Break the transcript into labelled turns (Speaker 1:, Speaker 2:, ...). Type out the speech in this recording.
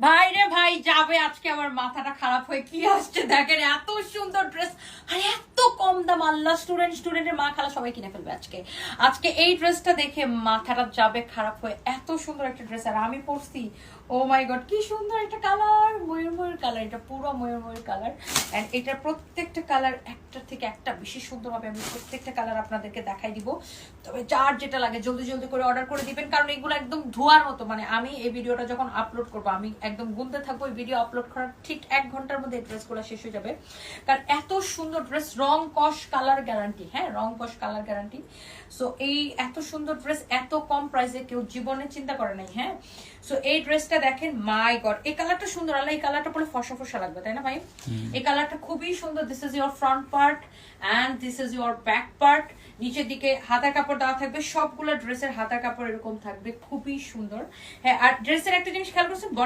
Speaker 1: ভাই রে ভাই যাবে আজকে আমার মাথাটা খারাপ হয়ে কি আসছে দেখেন, এত সুন্দর ড্রেস আর এত কম দাম। আল্লাহ, স্টুডেন্টের মা খালা সবাই কিনে ফেলবে আজকে। আজকে এই ড্রেসটা দেখে মাথাটা যাবে খারাপ হয়ে, এত সুন্দর একটা ড্রেস। আর আমি পরছি, ও মাই গড কি সুন্দর একটা কালার, ময়ূর কালার, এটা পুরো ময়ূর কালার। এন্ড এটার প্রত্যেকটা কালার একটা থেকে একটা বেশি সুন্দর হবে। আমি প্রত্যেকটা কালার আপনাদেরকে দেখাই দিব। তবে যার যেটা লাগে জলদি করে অর্ডার করে দিবেন, কারণ এগুলো একদম ধোয়ার মতো। মানে আমি এই ভিডিওটা যখন আপলোড করবো আমি একদম গুনতে থাকবো, এই ভিডিও আপলোড করার ঠিক 1 ঘন্টার মধ্যে এই ড্রেসগুলো শেষ হয়ে যাবে। কারণ এত সুন্দর ড্রেস, রং কস কালার গ্যারান্টি। হ্যাঁ, রং কস কালার গ্যারান্টি। সো এই এত সুন্দর ড্রেস এত কম প্রাইসে কেউ জীবনে চিন্তা করে নাই। হ্যাঁ, সো এই ড্রেসটা দেখেন, মাই গড এই কালারটা সুন্দর। আল্লাহ, এই কালারটা পরে ফসা লাগবে, তাই না ভাই? এই কালারটা খুবই সুন্দর। This is your front part and this is your back part. নিচের দিকে হাতার কাপড় দেওয়া থাকবে, সবগুলো ড্রেসের হাতার কাপড় এরকম থাকবে, খুবই সুন্দর। হ্যাঁ, আর ড্রেসের একটা জিনিস খেয়াল করছেন, বডি